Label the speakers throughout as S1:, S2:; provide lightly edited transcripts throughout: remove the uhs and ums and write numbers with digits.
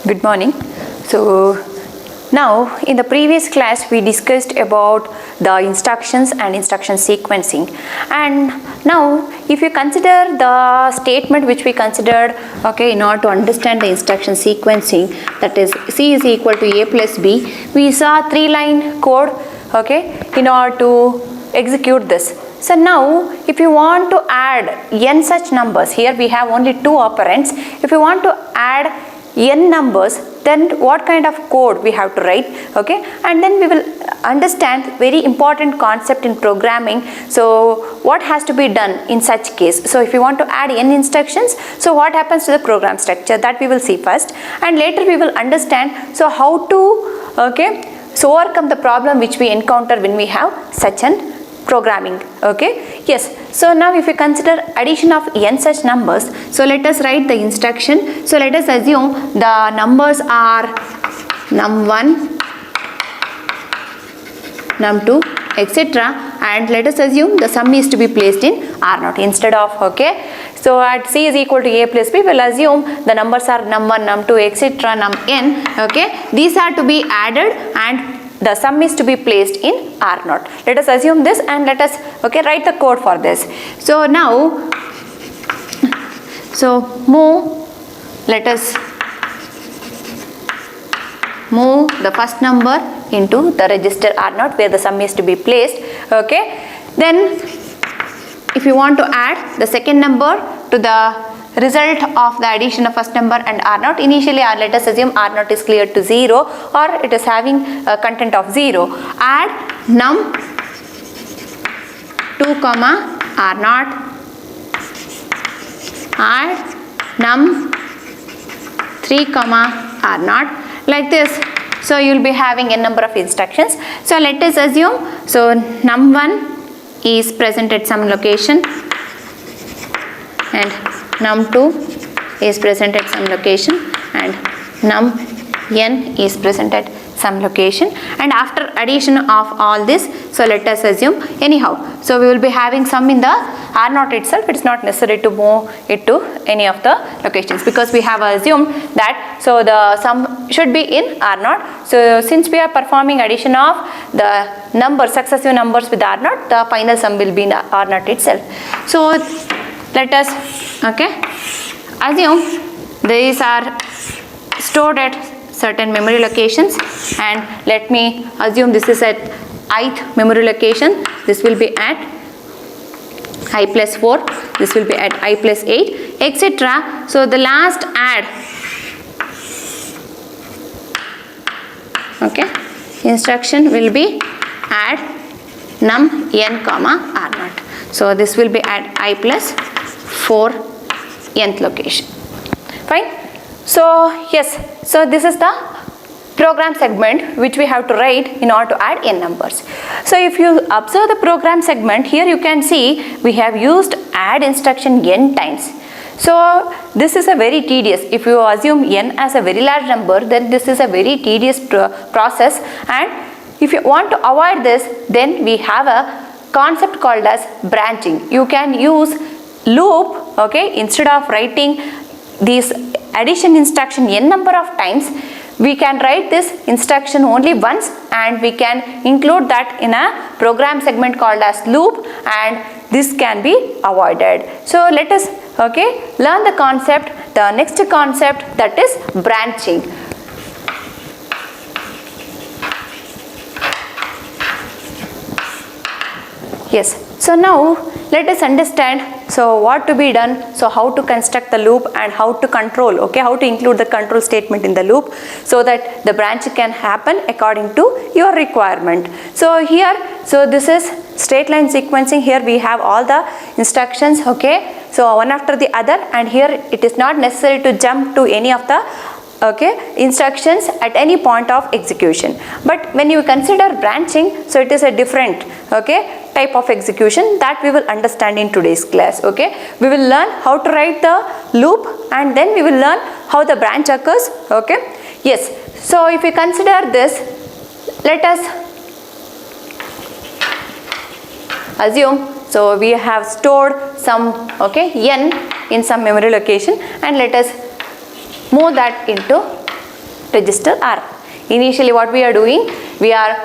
S1: Good morning. So now in the previous class we discussed about the instructions and instruction sequencing, and now if you consider the statement which we considered, okay, in order to understand the instruction sequencing, that is C is equal to A plus B, we saw 3-line code, okay, in order to execute this. So now if you want to add n such numbers, here we have only 2 operands. If you want to add n numbers, then what kind of code we have to write, okay, and then we will understand very important concept in programming. So what has to be done in such case? So if you want to add n instructions, so what happens to the program structure, that we will see first, and later we will understand so how to, okay, so overcome the problem which we encounter when we have such an programming, okay. Yes, so now if you consider addition of n such numbers, so let us write the instruction. So let us assume the numbers are num1, num2, etc., and let us assume the sum is to be placed in R0 instead of, okay. So at C is equal to A plus B, we will assume the numbers are num1, num2, etc., num okay. These are to be added and the sum is to be placed in R0. Let us assume this and let us, okay, write the code for this. So now, so let us move the first number into the register R0 where the sum is to be placed, okay. Then if you want to add the second number to the result of the addition of first number and R0, initially let us assume R0 is clear to 0 or it is having a content of 0. Add num2 comma R0, add num3 comma R0, like this. So you will be having a number of instructions. So let us assume, so num1 is present at some location and num2 is present at some location and num(n) is present at some location, and after addition of all this, so let us assume anyhow, so we will be having sum in the R0 itself. It is not necessary to move it to any of the locations because we have assumed that so the sum should be in R0. So since we are performing addition of the numbers, successive numbers with R0, the final sum will be in R0 itself. So let us, okay, assume these are stored at certain memory locations, and let me assume this is at ith memory location. This will be at I plus 4, this will be at I plus 8, etc. So the last add, okay, instruction will be add num(n) comma R0. So this will be at I plus 4 nth location. Fine. So yes, so this is the program segment which we have to write in order to add n numbers. So if you observe the program segment, here you can see we have used add instruction n times. So this is a very tedious, if you assume n as a very large number, then this is a very tedious process, and if you want to avoid this, then we have a concept called as branching. You can use loop, okay, instead of writing this addition instruction n number of times, we can write this instruction only once and we can include that in a program segment called as loop, and this can be avoided. So let us, okay, learn the concept, the next concept, that is branching. Yes, so now let us understand so what to be done, so how to construct the loop and how to control, okay, how to include the control statement in the loop so that the branch can happen according to your requirement. So here, so this is straight line sequencing. Here we have all the instructions, okay, so one after the other, and here it is not necessary to jump to any of the, okay, instructions at any point of execution. But when you consider branching, so it is a different, okay, type of execution that we will understand in today's class, okay. We will learn how to write the loop and then we will learn how the branch occurs, okay. Yes, so if we consider this, let us assume, so we have stored some, okay, n in some memory location, and let us move that into register R. Initially what we are doing, we are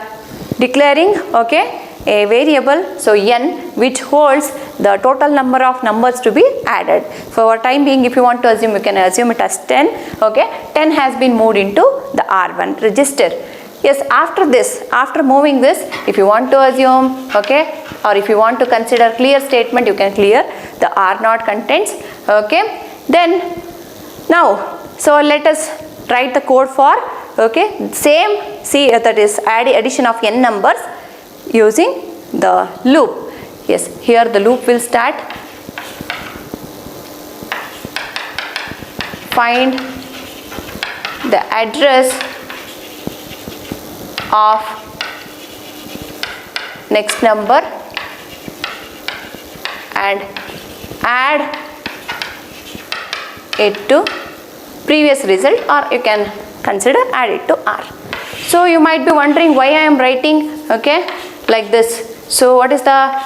S1: declaring, okay, a variable, so n, which holds the total number of numbers to be added. For time being, if you want to assume, you can assume it as 10, okay. 10 has been moved into the R1 register. Yes, after this, after moving this, if you want to assume, okay, or if you want to consider clear statement, you can clear the R0 contents, okay. Then now, so let us write the code for, okay, same, see, that is addition of n numbers using the loop. Yes, here the loop will start. Find the address of next number and add it to previous result, or you can consider add it to R. So you might be wondering why I am writing, okay, like this. So what is the,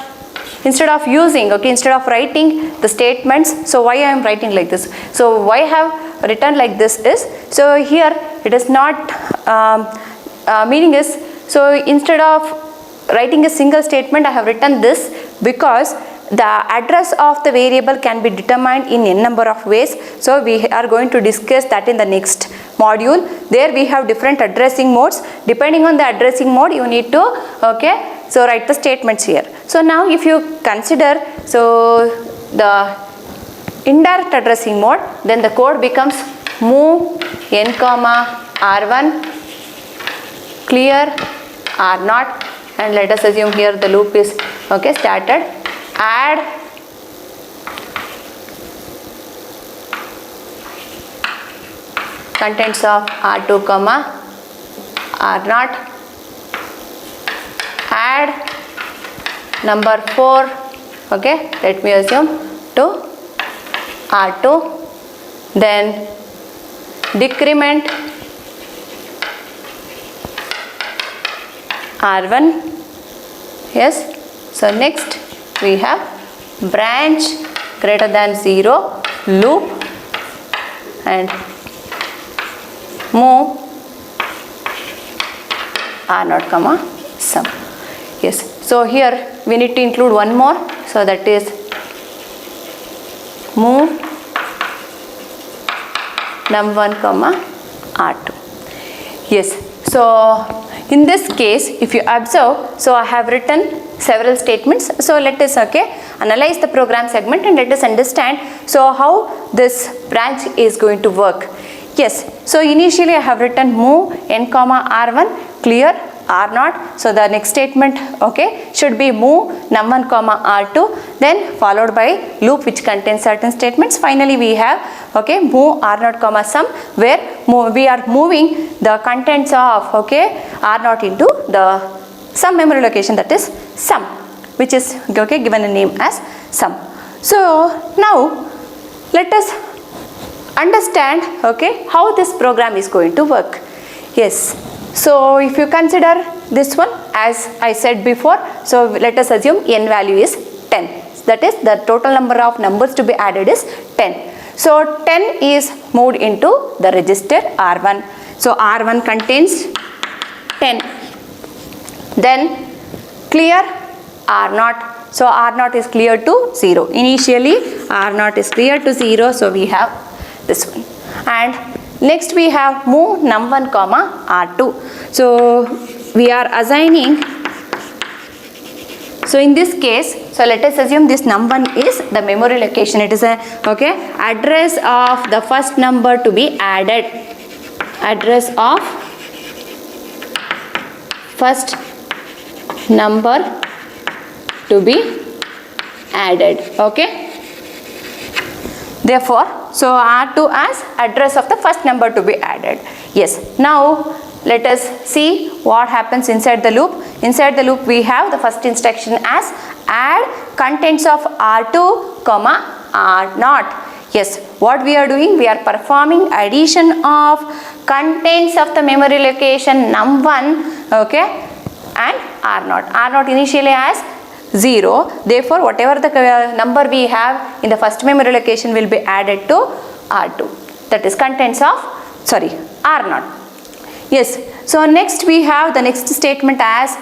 S1: instead of using, okay, instead of writing the statements, so why I am writing like this? So why I have written like this is, so here it is not, meaning is, so instead of writing a single statement, I have written this because the address of the variable can be determined in n number of ways. So we are going to discuss that in the next module. There we have different addressing modes. Depending on the addressing mode, you need to, okay, so write the statements here. So now if you consider, so the indirect addressing mode, then the code becomes move n comma R1 clear R0, and let us assume here the loop is, okay, started. Add contents of R2 comma R0, add number 4, okay, let me assume, to R2, then decrement R1. Yes, so next we have branch greater than 0 loop and move R0 comma sum. Yes, so here we need to include one more, so that is move num1 comma R2. Yes, so in this case, if you observe, so I have written several statements. So let us, okay, analyze the program segment and let us understand, so how this branch is going to work. Yes, so initially I have written move n comma R1 clear R0. So the next statement, okay, should be move num1 comma R2, then followed by loop which contains certain statements. Finally we have, okay, move R0 comma sum, where we are moving the contents of, okay, R0 into the some memory location, that is sum, which is, okay, given a name as sum. So now let us understand, okay, how this program is going to work. Yes, so if you consider this one, as I said before, so let us assume n value is 10, that is the total number of numbers to be added is 10. So 10 is moved into the register R1. So R1 contains 10. Then clear R0. So R0 is clear to 0. Initially R0 is clear to 0. So we have this one. And next we have move num1 comma R2. So we are assigning. So in this case, so let us assume this num1 is the memory location. It is a, okay, address of the first number to be added. Address of first number to be added, okay. Therefore, so R2 as address of the first number to be added. Yes, now let us see what happens inside the loop. Inside the loop we have the first instruction as add contents of R2 comma R0. Yes, what we are doing, we are performing addition of contents of the memory location num1, okay, and R0. R0 initially as 0, therefore whatever the number we have in the first memory location will be added to R2, that is contents of, sorry, R0. Yes. So next we have the next statement as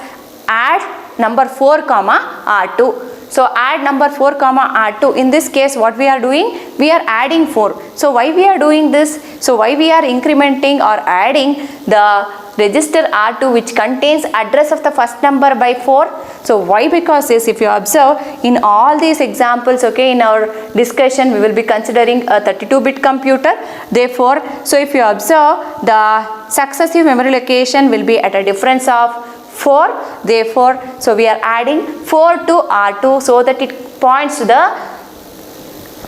S1: add number 4 comma R2. So add number 4 comma R2. In this case what we are doing? We are adding 4. So why we are doing this? So why we are incrementing or adding the register R2 which contains address of the first number by 4? So why? Because this, if you observe in all these examples, okay, in our discussion we will be considering a 32-bit computer. Therefore, so if you observe, the successive memory location will be at a difference of 4. Therefore, so we are adding 4 to R2 so that it points to the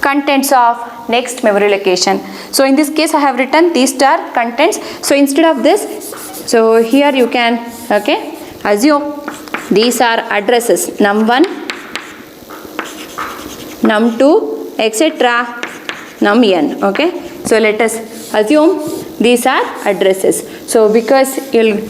S1: contents of next memory location. So in this case I have written these are contents. So instead of this, so here you can, okay, assume these are addresses num1, num2, etc. num_n. Okay, so let us assume these are addresses. So because you'll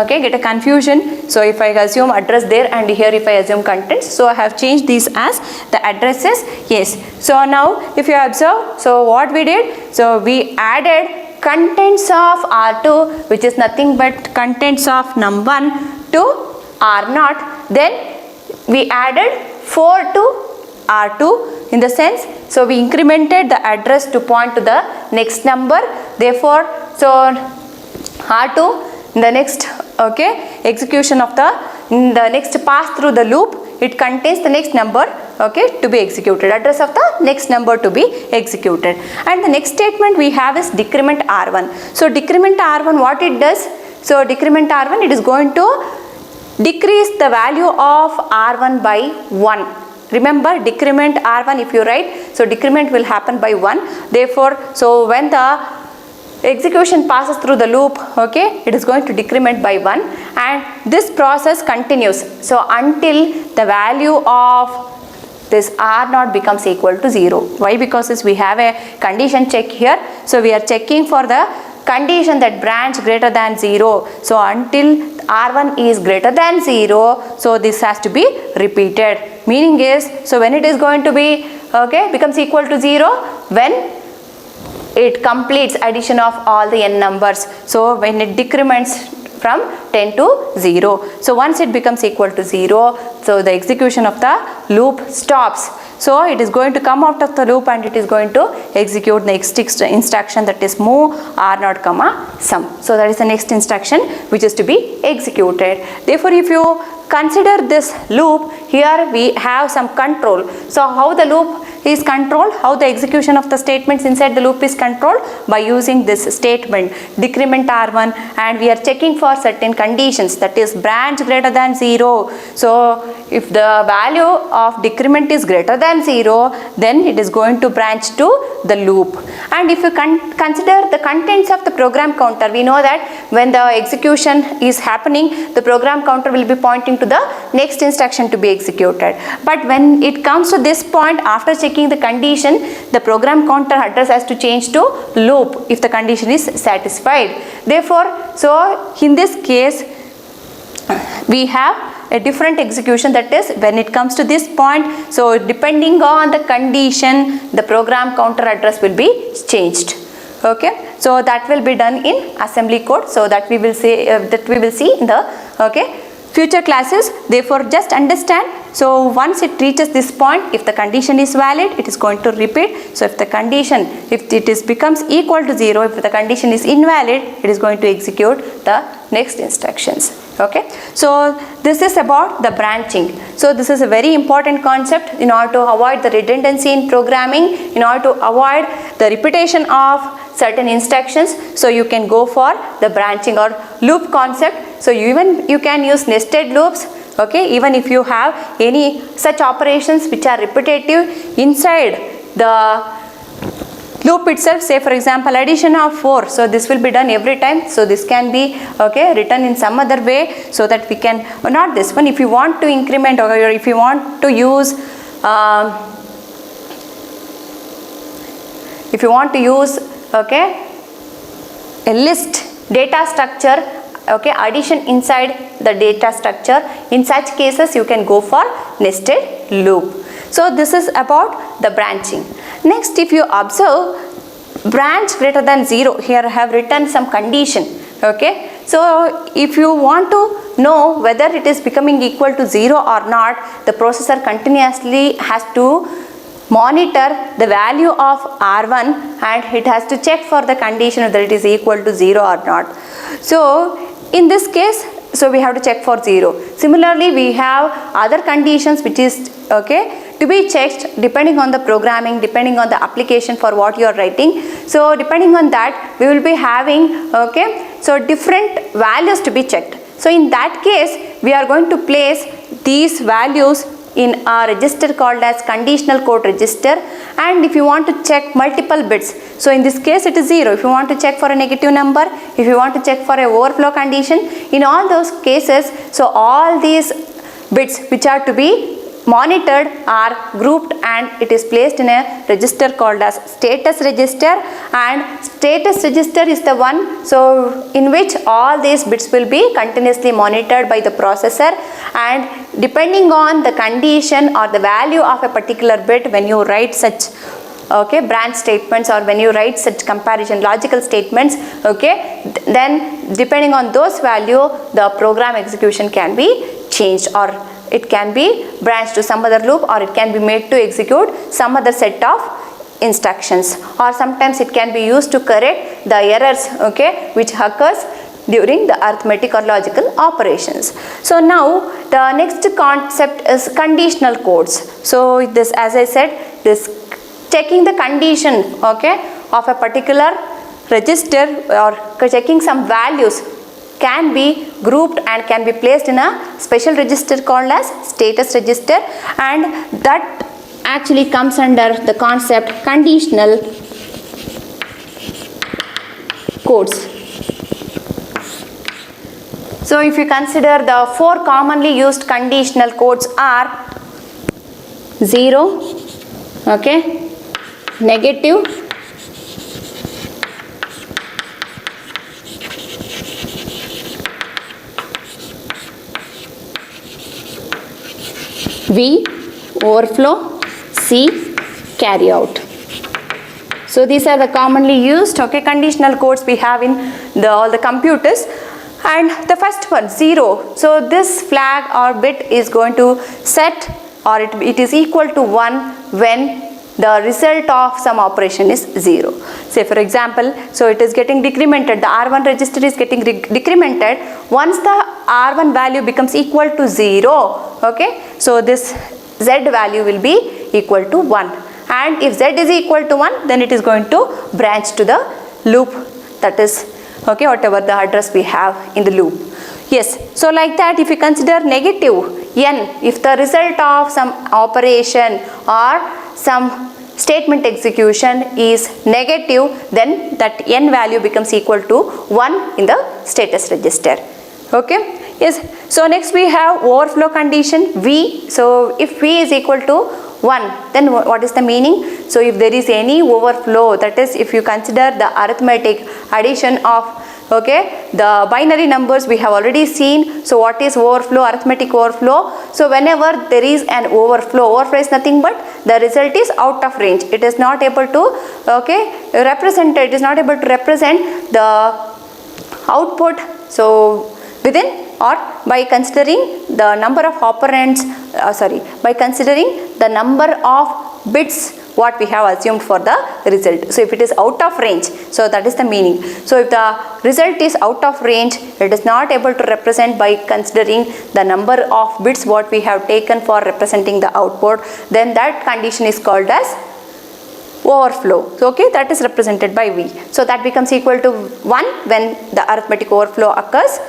S1: get a confusion, so if I assume address there and here if I assume contents, so I have changed these as the addresses. Yes, so now if you observe, so what we did, so we added contents of R2 which is nothing but contents of num1 to R0, then we added 4 to R2 in the sense, so we incremented the address to point to the next number. Therefore, so R2 in the next, okay, execution of in the next pass through the loop, it contains the next number, okay, to be executed, address of the next number to be executed. And the next statement we have is decrement R1. So decrement R1, what it does? So decrement R1, it is going to decrease the value of R1 by 1. Remember, decrement R1 if you write, so decrement will happen by 1. Therefore, so when the execution passes through the loop, okay, it is going to decrement by 1 and this process continues. So until the value of this R0 becomes equal to 0. Why? Because we have a condition check here. So we are checking for the condition that branch greater than 0. So until R1 is greater than 0, so this has to be repeated. Meaning is, so when it is going to be, okay, becomes equal to 0, when it completes addition of all the n numbers. So when it decrements from 10 to 0. So once it becomes equal to 0, so the execution of the loop stops. So it is going to come out of the loop and it is going to execute the next instruction, that is move R0 comma sum. So that is the next instruction which is to be executed. Therefore, if you consider this loop, here we have some control. So how the loop is controlled, how the execution of the statements inside the loop is controlled? By using this statement decrement R1, and we are checking for certain conditions, that is branch greater than 0. So if the value of decrement is greater than 0, then it is going to branch to the loop. And if you consider the contents of the program counter, we know that when the execution is happening, the program counter will be pointing to the next instruction to be executed. But when it comes to this point, after checking the condition, the program counter address has to change to loop if the condition is satisfied. Therefore, so in this case we have a different execution, that is when it comes to this point, so depending on the condition, the program counter address will be changed. Okay, so that will be done in assembly code, so that we will see in the future classes. Therefore, just understand, so once it reaches this point, if the condition is valid, it is going to repeat. So if the condition, if it becomes equal to 0, if the condition is invalid, it is going to execute the next instructions. Okay, so this is about the branching. So this is a very important concept in order to avoid the redundancy in programming, in order to avoid the repetition of certain instructions. So you can go for the branching or loop concept. So you can use nested loops. Okay, even if you have any such operations which are repetitive inside the loop itself, say for example addition of 4, so this will be done every time. So this can be written in some other way, so that we can, or not this one, if you want to increment or if you want to use a list data structure, addition inside the data structure, in such cases you can go for nested loop. So this is about the branching. Next, if you observe branch greater than 0, here I have written some condition. Okay, so if you want to know whether it is becoming equal to 0 or not, the processor continuously has to monitor the value of R1 and it has to check for the condition whether it is equal to 0 or not. So in this case, so we have to check for 0. Similarly, we have other conditions which is to be checked depending on the programming, depending on the application for what you are writing. So depending on that, we will be having so different values to be checked. So in that case, we are going to place these values in a register called as conditional code register. And if you want to check multiple bits, so in this case it is 0. If you want to check for a negative number, if you want to check for a overflow condition, in all those cases, so all these bits which are to be monitored are grouped and it is placed in a register called as status register, and status register is the one so in which all these bits will be continuously monitored by the processor, and depending on the condition or the value of a particular bit, when you write such branch statements or when you write such comparison logical statements, then depending on those value, the program execution can be changed, or it can be branched to some other loop, or it can be made to execute some other set of instructions, or sometimes it can be used to correct the errors which occurs during the arithmetic or logical operations. So now the next concept is conditional codes. So this, as I said, this checking the condition of a particular register or checking some values can be grouped and can be placed in a special register called as status register, and that actually comes under the concept conditional codes. So if you consider the 4 commonly used conditional codes are 0, negative, V, overflow, C, carry out. So these are the commonly used conditional codes we have in all the computers. And the first one, 0. So this flag or bit is going to set, or it is equal to 1 when the result of some operation is 0. Say for example, so it is getting decremented, the R1 register is getting decremented once the R1 value becomes equal to 0. So this Z value will be equal to 1, and if Z is equal to 1, then it is going to branch to the loop, that is whatever the address we have in the loop. Yes, so like that, if you consider negative n, if the result of some operation or some statement execution is negative, then that n value becomes equal to 1 in the status register. Yes, so next we have overflow condition V. So if V is equal to 1, then what is the meaning? So if there is any overflow, that is if you consider the arithmetic addition of the binary numbers we have already seen. So what is overflow, arithmetic overflow? So whenever there is an overflow is nothing but the result is out of range. It is not able to represent the output so within, or by considering the number of operands, by considering the number of bits what we have assumed for the result. So if it is out of range, so that is the meaning. So if the result is out of range, it is not able to represent by considering the number of bits what we have taken for representing the output, then that condition is called as overflow. So that is represented by V. So that becomes equal to 1 when the arithmetic overflow occurs.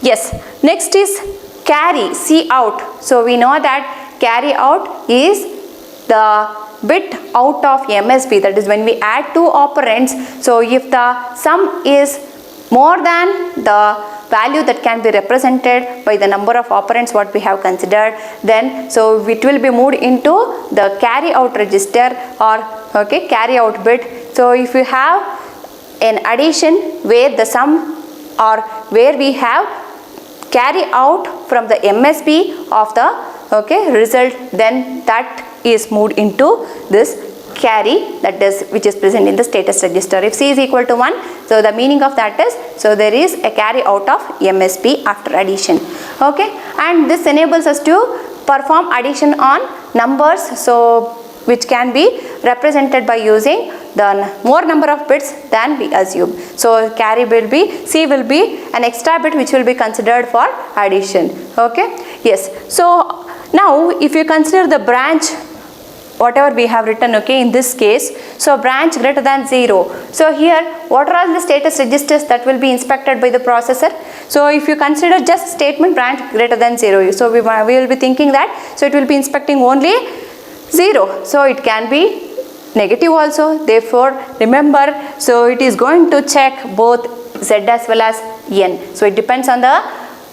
S1: Yes, next is carry, C out. So we know that carry out is the bit out of MSB, that is when we add 2 operands. So if the sum is more than the value that can be represented by the number of operands what we have considered, then so it will be moved into the carry out register or carry out bit. So if you have an addition where the sum or where we have carry out from the MSB of the result, then that is moved into this carry, that is which is present in the status register. If C is equal to 1, so the meaning of that is, so there is a carry out of MSB after addition. Okay, and this enables us to perform addition on numbers, so which can be represented by using the more number of bits than we assume. So carry will be, C will be an extra bit which will be considered for addition. Okay, yes. So now if you consider the branch, whatever we have written, okay, in this case, so branch greater than 0. So here what are all the status registers that will be inspected by the processor? So if you consider just statement branch greater than 0, so we will be thinking that, so it will be inspecting only 0. So it can be negative also. Therefore remember, so it is going to check both Z as well as N. So it depends on the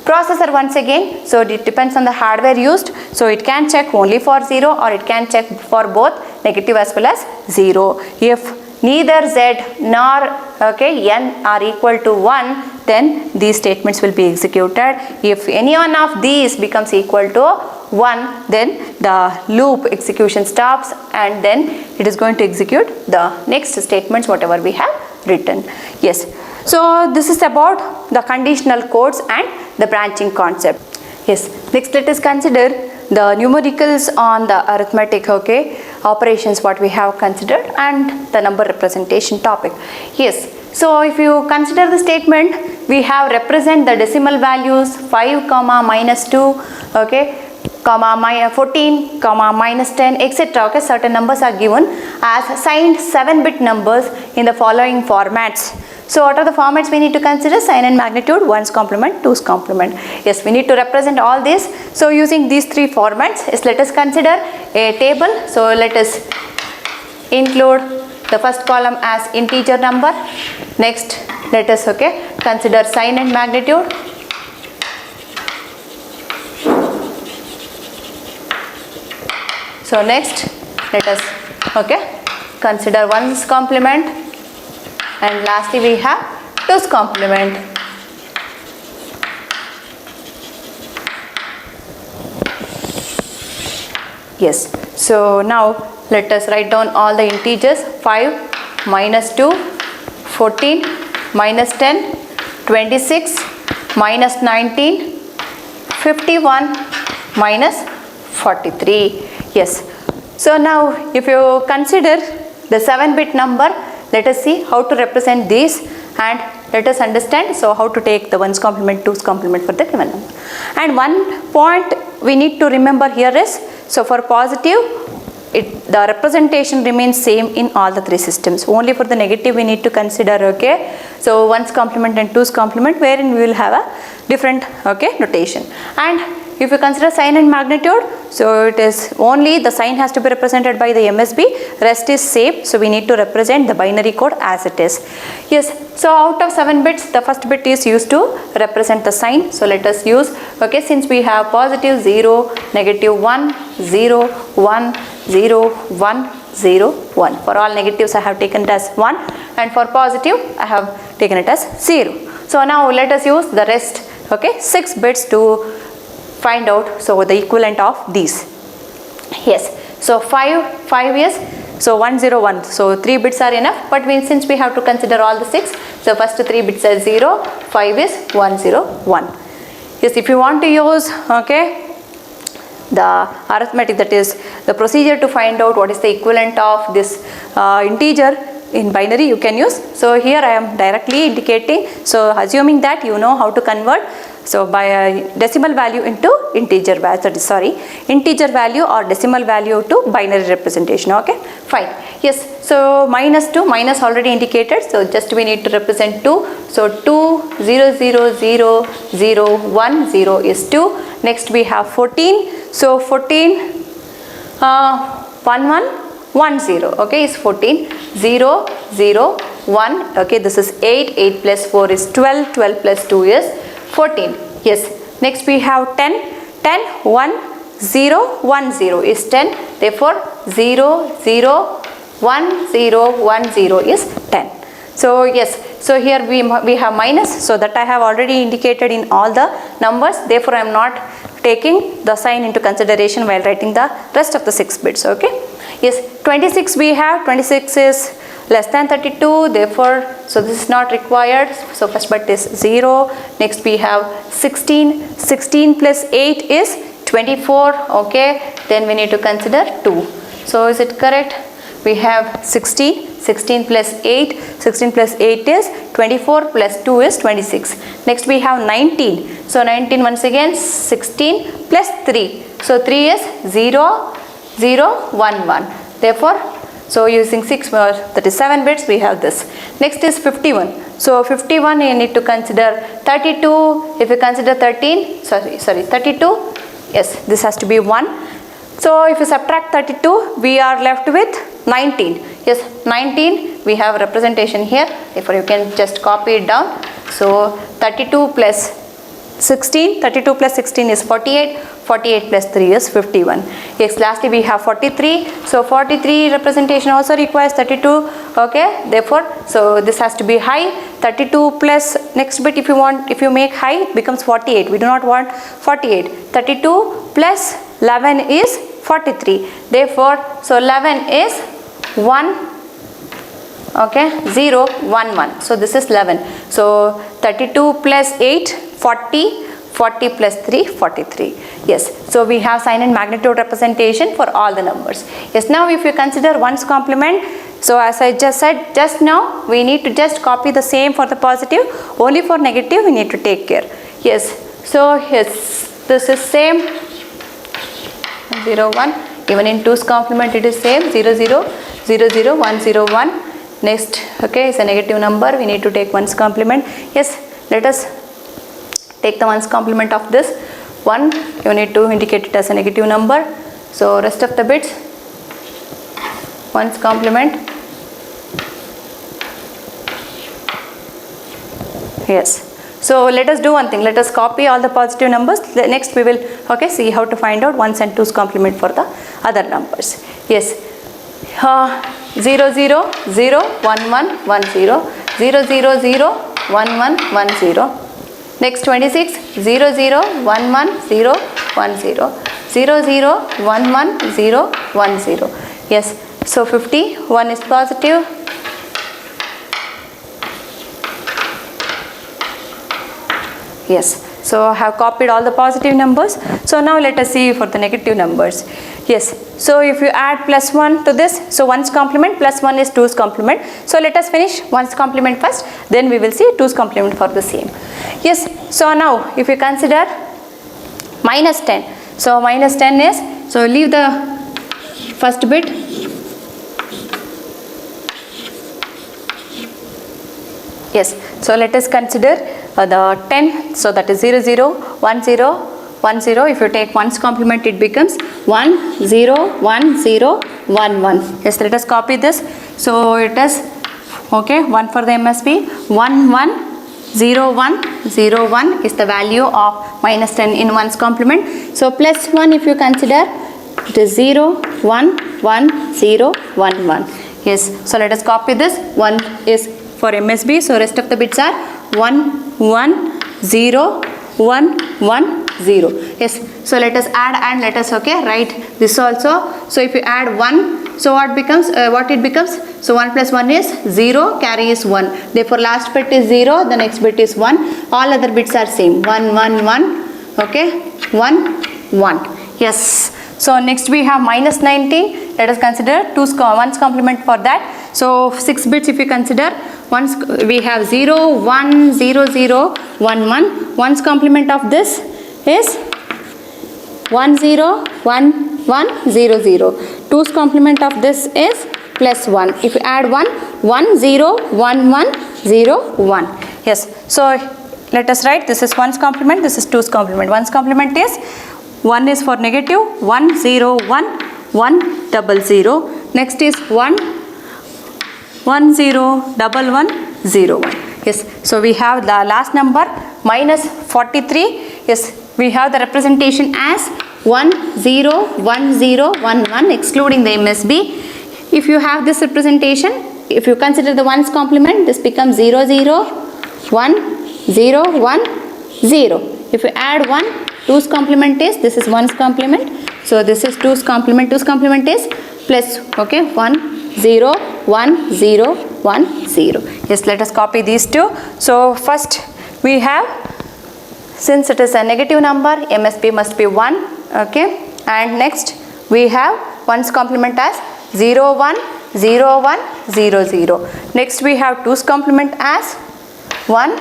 S1: processor once again. So it depends on the hardware used. So it can check only for 0 or it can check for both negative as well as 0. If neither Z nor N are equal to 1, then these statements will be executed. If any one of these becomes equal to 1, then the loop execution stops and then it is going to execute the next statements whatever we have written. Yes. So this is about the conditional codes and the branching concept. Yes. Next let us consider the numericals on the arithmetic, okay, operations what we have considered, and the number representation topic. Yes. So if you consider the statement, we have represent the decimal values 5, minus 2, okay, comma 14, comma minus 10, etc. Okay, certain numbers are given as signed 7-bit numbers in the following formats. So what are the formats we need to consider? Sign and magnitude, 1's complement, 2's complement. Yes, we need to represent all this. So using these three formats, yes, let us consider a table. So let us include the first column as integer number. Next, let us consider sign and magnitude. So next, let us consider 1's complement, and lastly we have 2's complement. Yes, so now let us write down all the integers. 5 minus 2, 14 minus 10, 26 minus 19, 51 minus 43. Yes. So now if you consider the 7-bit number, let us see how to represent these, and let us understand so how to take the 1's complement, 2's complement for the given number. And one point we need to remember here is, so for positive, the representation remains same in all the three systems. Only for the negative we need to consider, okay, so 1's complement and 2's complement, wherein we will have a different notation. And if you consider sign and magnitude, so it is only the sign has to be represented by the MSB, rest is same, so we need to represent the binary code as it is. Yes, so out of 7 bits, the first bit is used to represent the sign. So let us use, since we have positive 0, negative 1, 0, 1, 0, 1, 0, 1. For all negatives I have taken it as 1, and for positive I have taken it as 0. So now let us use the rest, 6 bits to find out so the equivalent of these. Yes, so 5 is, so 1 0 1, so 3 bits are enough, but since we have to consider all the 6, so first 3 bits are 0, 5 is 1 0 1. Yes, if you want to use the arithmetic, that is the procedure to find out what is the equivalent of this integer in binary, you can use. So here I am directly indicating, so assuming that you know how to convert, so by a decimal value into integer value, integer value or decimal value to binary representation. Okay, fine. Yes, so minus 2, minus already indicated, so just we need to represent 2. So 2 0 0 0 0 1 0 is 2. Next we have 14. So 14 1 1 1 0, okay, is 14. 0 0 1, okay, this is 8. 8 plus 4 is 12. 12 plus 2 is 14. Yes, next we have 10. 10 1 0 1 0 is 10. Therefore 0 0 1 0 1 0 is 10. So yes, so here we have minus, so that I have already indicated in all the numbers. Therefore I am not taking the sign into consideration while writing the rest of the 6 bits. Okay, Yes, 26 we have, 26 is less than 32, therefore, so this is not required. So first bit is 0. Next we have 16. 16 plus 8 is 24. Okay, then we need to consider 2. So is it correct? We have 16. 16 plus 8. 16 plus 8 is 24 plus 2 is 26. Next we have 19. So 19 once again 16 plus 3. So 3 is 0, 0, 1, 1. Therefore, so using 6, that is 7 bits, we have this. Next is 51. So 51 you need to consider 32. If you consider 32, yes, this has to be 1. So if you subtract 32, we are left with 19. Yes, 19, we have representation here. Therefore, you can just copy it down. So 32 plus 16, 32 plus 16 is 48. 48 plus 3 is 51. Yes, lastly we have 43. So 43 representation also requires 32. Okay, therefore, so this has to be high. 32 plus next bit, if you make high, it becomes 48. We do not want 48. 32 plus 11 is 43. Therefore, so 11 is 1. Okay, 0, 1, 1. So this is 11. So 32 plus 8, 40. 40 plus 3, 43. Yes, so we have sign and magnitude representation for all the numbers. Yes, now if you consider 1's complement, so as I just said just now, we need to just copy the same for the positive. Only for negative we need to take care. Yes, so yes, this is same 0, 1. Even in 2's complement it is same 0, 0, 0, 0, 1, 0, 1. Next, okay, it's a negative number. We need to take 1's complement. Yes, let us take the 1's complement of this 1. You need to indicate it as a negative number. So rest of the bits 1's complement. Yes. So let us do one thing. Let us copy all the positive numbers. Next we will see how to find out 1's and 2's complement for the other numbers. Yes. 0, 0, 0, 1, 1, 1, 0. 0, 0, 0, 1, 1, 1, 0. Next 26, 0, 0, 1, 1, 0, 1, 0. 0, 0, 1, 1, 0, 1, 0. Yes, so 50, 1 is positive. Yes, so I have copied all the positive numbers. So now let us see for the negative numbers. Yes, so if you add plus 1 to this, so 1's complement plus 1 is 2's complement. So let us finish 1's complement first, then we will see 2's complement for the same. Yes, so now if you consider minus 10, so minus 10 is, so leave the first bit. Yes, so let us consider the 10, so that is 0, 0, 1, 0, 1, 0. If you take 1's complement, it becomes 1, 0, 1, 0, 1, 1. Yes, let us copy this. So it is, okay, 1 for the MSB, 1, 1, 0, 1, 0, 1 is the value of minus 10 in 1's complement. So plus 1 if you consider, it is 0, 1, 1, 0, 1, 1. Yes, so let us copy this. 1 is for MSB, so rest of the bits are 1, 1, 0, 1, 1, 0. Yes, so let us add and let us write this also. So if you add 1, so what it becomes? So 1 plus 1 is 0, carry is 1. Therefore last bit is 0, the next bit is 1. All other bits are same. 1, 1, 1. Okay, 1, 1. Yes. So next we have minus 19. Let us consider 1's complement for that. So 6 bits if you consider. Once we have 0, 1, 0, 0, 1, 1. 1's complement of this is 1, 0, 1, 1, 0, 0. 2's complement of this is plus 1. If you add 1, 1, 0, 1, 1, 0, 1. Yes. So let us write, this is 1's complement, this is 2's complement. 1's complement is 1 is for negative, 1, 0, 1, 1, 0. Next is 1, 1, 0, 1, 1, 0, 1. Yes. So we have the last number minus 43. Yes. We have the representation as 1, 0, 1, 0, 1, 1 excluding the MSB. If you have this representation, if you consider the 1's complement, this becomes 0, 0, 1, 0, 1, 0. If you add 1, 2's complement is, this is 1's complement. So this is 2's complement. 2's complement is plus, okay, 1 0 1 0 1 0. Yes, let us copy these two. So first we have, since it is a negative number, MSB must be 1, okay, and next we have 1's complement as 0 1 0 1 0 0. Next we have 2's complement as 1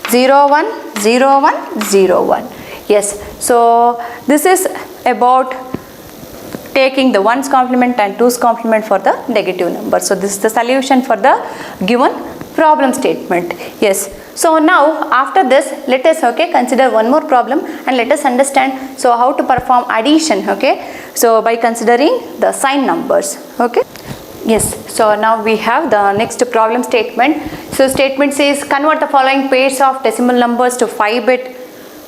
S1: 0 1 0 1 0 1. Yes, so this is about taking the 1's complement and 2's complement for the negative number. So this is the solution for the given problem statement. Yes, so now after this let us, okay, consider one more problem and let us understand so how to perform addition, okay, so by considering the sign numbers, okay. Yes, so now we have the next problem statement. So statement says convert the following pairs of decimal numbers to 5-bit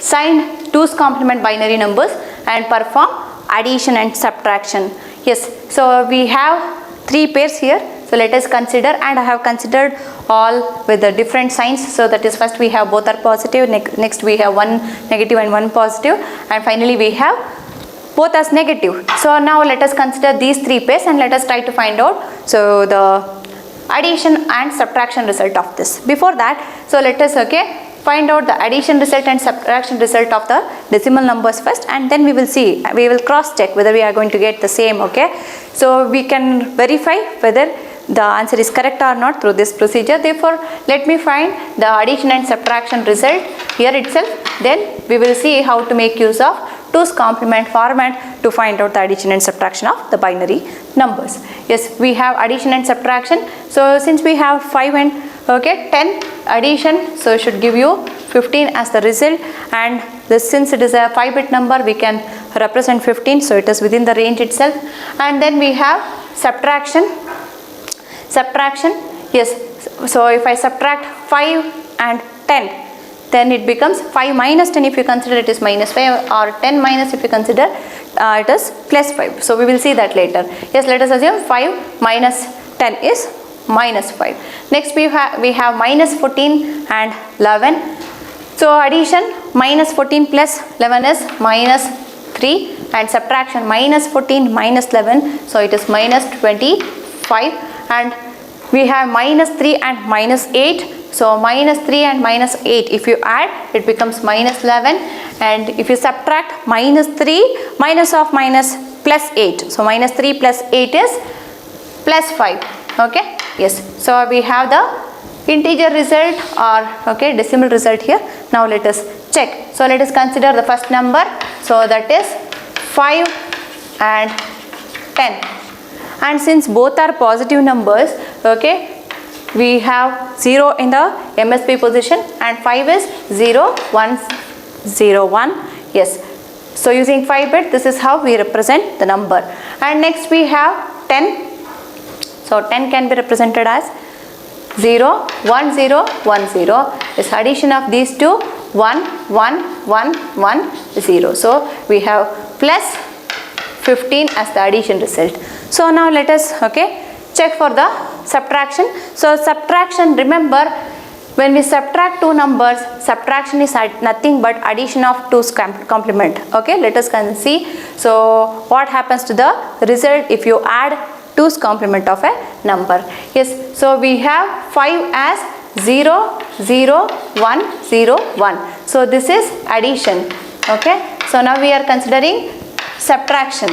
S1: signed 2's complement binary numbers and perform addition and subtraction. Yes, so we have 3 pairs here. So let us consider, and I have considered all with the different signs. So that is, first we have both are positive, next we have one negative and one positive, and finally we have both as negative. So now let us consider these 3 pairs and let us try to find out so the addition and subtraction result of this. Before that, so let us, okay, find out the addition result and subtraction result of the decimal numbers first, and then we will see, we will cross check whether we are going to get the same, okay. So we can verify whether the answer is correct or not through this procedure. Therefore let me find the addition and subtraction result here itself, then we will see how to make use of 2's complement format to find out the addition and subtraction of the binary numbers. Yes, we have addition and subtraction. So since we have 5 and, okay, 10 addition, so it should give you 15 as the result, and this, since it is a 5-bit number, we can represent 15, so it is within the range itself. And then we have subtraction. Yes, so if I subtract 5 and 10, then it becomes 5 minus 10 if you consider it is minus 5, or 10 minus if you consider it is plus 5. So we will see that later. Yes, let us assume 5 minus 10 is minus 5. Next we have minus 14 and 11. So addition, minus 14 plus 11 is minus 3, and subtraction, minus 14 minus 11, so it is minus 25, and we have minus 3 and minus 8. So minus 3 and minus 8, if you add, it becomes minus 11, and if you subtract minus 3 minus of minus plus 8, so minus 3 plus 8 is plus 5, okay. Yes, so we have the integer result, or, okay, decimal result here. Now let us check. So let us consider the first number, so that is 5 and 10, and since both are positive numbers, okay, we have 0 in the MSB position and 5 is 0 1 0 1. Yes, so using 5-bit, this is how we represent the number. And next we have 10. So 10 can be represented as 0 1 0 1 0. This addition of these two, 1 1 1 1 0. So we have plus 15 as the addition result. So now let us, okay, check for the subtraction. So subtraction, remember, when we subtract two numbers, subtraction is nothing but addition of 2's complement. Okay, let us see. So what happens to the result if you add 2's complement of a number? Yes, so we have 5 as 0 0 1 0 1. So this is addition. Okay, so now we are considering subtraction.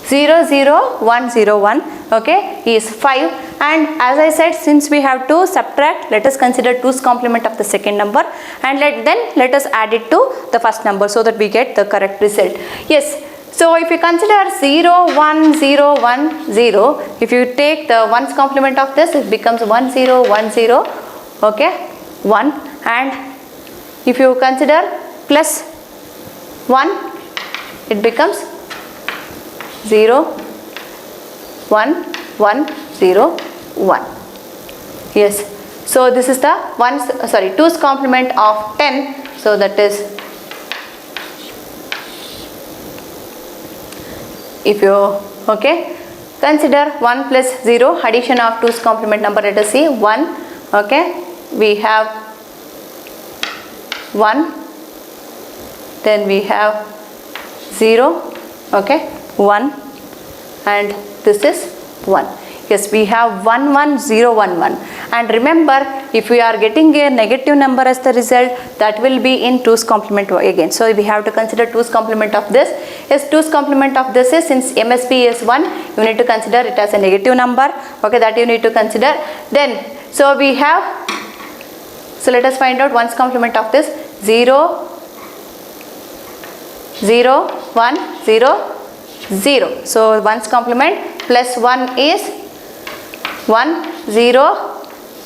S1: 0 0 1 0 1, okay, is 5, and as I said, since we have to subtract, let us consider 2's complement of the second number, and then let us add it to the first number so that we get the correct result. Yes, so if you consider 0 1 0 1 0, if you take the 1's complement of this, it becomes 1 0 1 0, okay, 1, and if you consider plus 1, it becomes 0 1 1 0 1. Yes, so this is the 2's complement of 10, so that is, if you, okay, consider 1 plus 0, addition of 2's complement number, let us see, 1, okay, we have 1, then we have 0, okay, 1 and this is 1. Yes, we have 1 1 0 1 1, and remember, if we are getting a negative number as the result, that will be in 2's complement again. So we have to consider 2's complement of this. Yes, 2's complement of this is, since MSB is 1, you need to consider it as a negative number. Okay, that you need to consider. Then, so we have, so let us find out 1's complement of this. 0 0 1 0 0. So 1's complement plus 1 is 1 0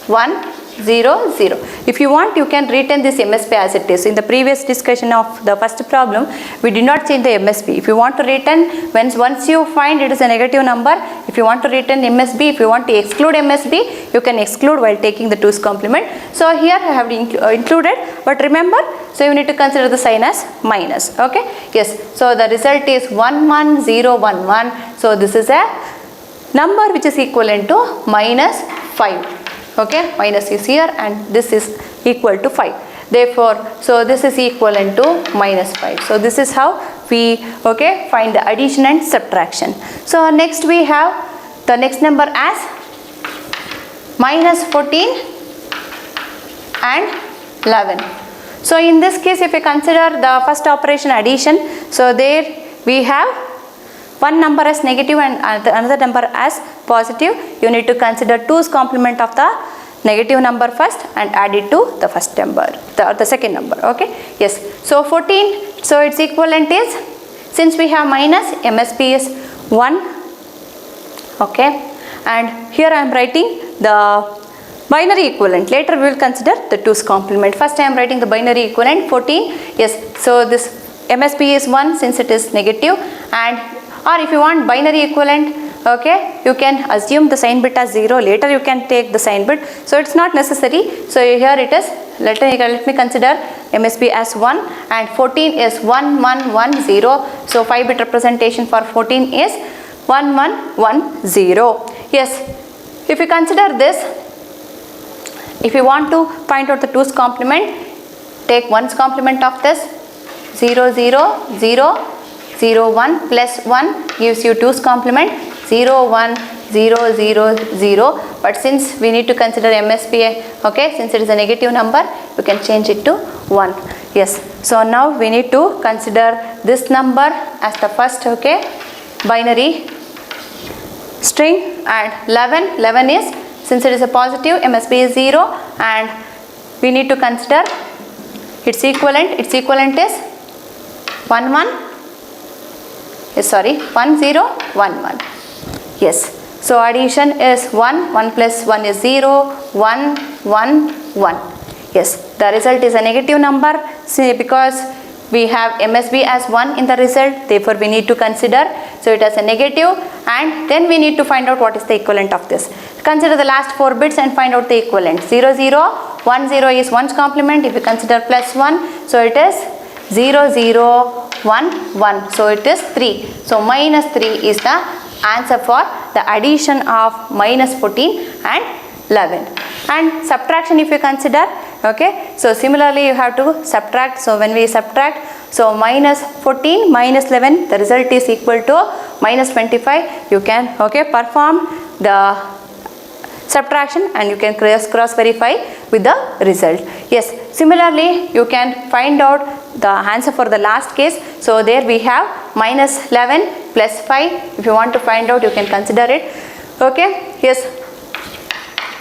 S1: 1 0 0. If you want, you can retain this MSB as it is. In the previous discussion of the first problem, we did not change the MSB. If you want to retain, once you find it is a negative number, if you want to retain MSB, if you want to exclude MSB, you can exclude while taking the 2's complement. So here I have included, but remember, so you need to consider the sign as minus. Okay, yes, so the result is 1 1 0 1 1. So this is a number which is equivalent to minus 5. Okay, minus is here and this is equal to 5. Therefore, so this is equivalent to minus 5. So this is how we, okay, find the addition and subtraction. So next we have the next number as minus 14 and 11. So in this case, if you consider the first operation addition, so there we have one number as negative and another number as positive. You need to consider 2's complement of the negative number first and add it to the first number, the second number. Okay, yes, so 14, so its equivalent is, since we have minus, MSB is 1. Okay, and here I am writing the binary equivalent. Later we will consider the 2's complement. First I am writing the binary equivalent 14. Yes, so this MSB is 1 since it is negative, and or if you want binary equivalent, okay, you can assume the sign bit as 0. Later you can take the sign bit, so it's not necessary. So here it is, let me consider MSB as 1 and 14 is 1 1 1 0. So 5 bit representation for 14 is 1 1 1 0. Yes, if you consider this, if you want to find out the 2's complement, take 1's complement of this. 0 0 0 0 1 plus 1 gives you 2's complement. 0 1 0 0 0, but since we need to consider MSB, okay, since it is a negative number, you can change it to 1. Yes, so now we need to consider this number as the first, okay, binary string, and 11 is, since it is a positive, MSB is 0, and we need to consider its equivalent. Its equivalent is 1 1 1 0 1 1. Yes, so addition is 1 1 plus 1 is 0 1 1 1. Yes, the result is a negative number, see, because we have MSB as 1 in the result, therefore we need to consider, so it has a negative, and then we need to find out what is the equivalent of this. Consider the last 4 bits and find out the equivalent. 0 0 1 0 is 1's complement. If you consider plus 1, so it is 0 0 1 1, so it is 3. So minus 3 is the answer for the addition of minus 14 and 11. And subtraction, if you consider, okay, so similarly you have to subtract. So when we subtract, so minus 14 minus 11, the result is equal to minus 25. You can, okay, perform the subtraction and you can cross verify with the result. Yes, similarly you can find out the answer for the last case. So there we have minus 11 plus 5. If you want to find out, you can consider it. Okay, yes,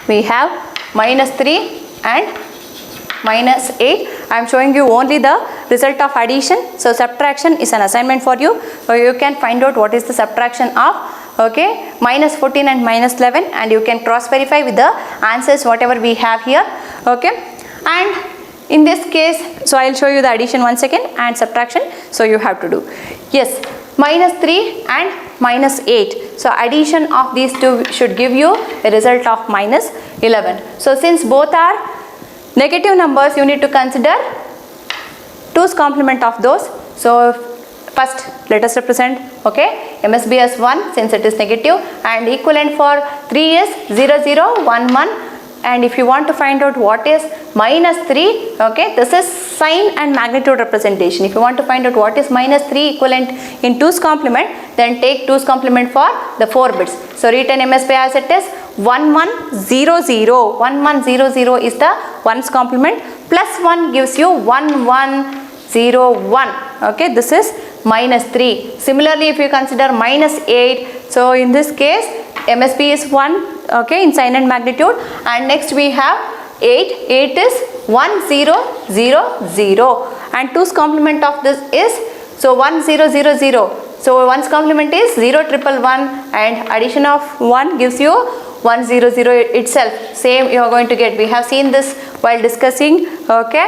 S1: we have minus 3 and minus 8. I am showing you only the result of addition. So subtraction is an assignment for you. So you can find out what is the subtraction of, okay, minus 14 and minus 11, and you can cross verify with the answers whatever we have here. Okay, and in this case, so I will show you the addition once again and subtraction, so you have to do. Yes, minus 3 and minus 8. So addition of these two should give you a result of minus 11. So since both are negative numbers, you need to consider 2's complement of those. So first let us represent, okay, MSB as 1 since it is negative, and equivalent for 3 is 0 0 1 1. And if you want to find out what is minus 3, okay, this is sign and magnitude representation. If you want to find out what is minus 3 equivalent in 2's complement, then take 2's complement for the 4 bits. So written MSB as it is 1100. 1100 is the 1's complement, plus 1 gives you 1101. Okay, this is minus 3. Similarly, if you consider minus 8, so in this case MSB is 1, okay, in sign and magnitude, and next we have 8. 8 is 1000, and 2's complement of this is so 1000. So 1's complement is 0111, and addition of 1 gives you 100 itself. Same you are going to get. We have seen this while discussing, okay,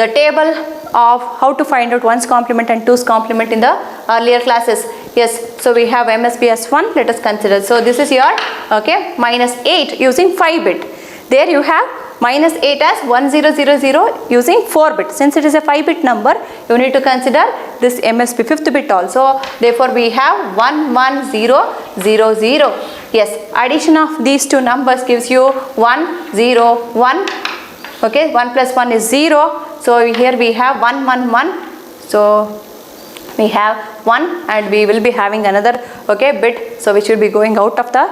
S1: the table of how to find out 1's complement and 2's complement in the earlier classes. Yes, so we have MSB as 1. Let us consider. So this is your, okay, minus 8 using 5 bit. There you have minus 8 as 1000 using 4 bit. Since it is a 5 bit number, you need to consider this MSB 5th bit also. Therefore we have 11000. Yes, addition of these two numbers gives you 101. Okay, 1 plus 1 is 0. So here we have 111. So we have 1, and we will be having another, okay, bit, so which will be going out of the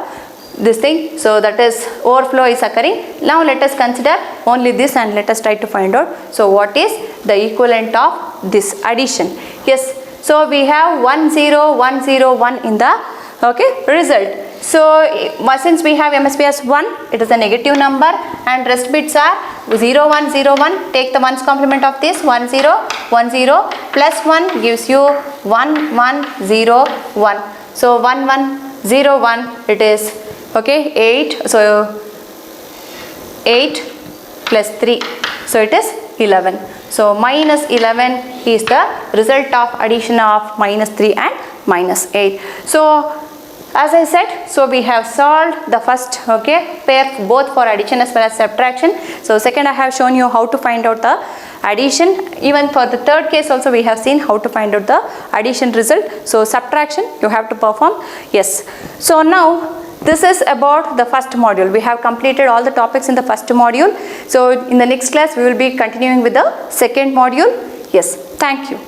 S1: this thing. So that is overflow is occurring. Now let us consider only this, and let us try to find out. So what is the equivalent of this addition? Yes, so we have 10101 in the, okay, result. So since we have MSB as 1, it is a negative number, and rest bits are 0101. Take the 1's complement of this 1010 plus 1 gives you 1101. So 1101, it is, okay, 8. So 8 plus 3, so it is 11. So minus 11 is the result of addition of minus 3 and minus 8. So as I said, so we have solved the first, okay, pair both for addition as well as subtraction. So second, I have shown you how to find out the addition. Even for the third case also we have seen how to find out the addition result. So subtraction you have to perform. Yes. So now this is about the first module. We have completed all the topics in the first module. So in the next class we will be continuing with the second module. Yes. Thank you.